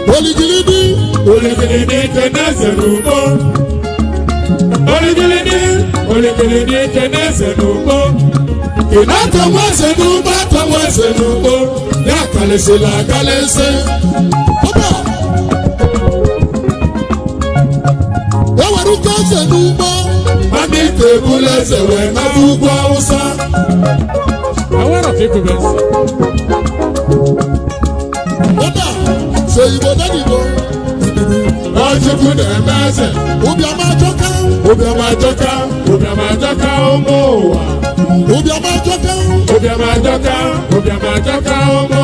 Oligilidi keneze nubo. Oligilidi keneze nubo. Kinata mweze nubo. Ya kalese la kalese. Oba. Yawa rukoze nubo. Mami tebuleze we mabugwa usa. Awara fiku bensi. Oba. Say you daddy go. Ojuku de meze. Obiama joka omowa. Obiama joka omowa.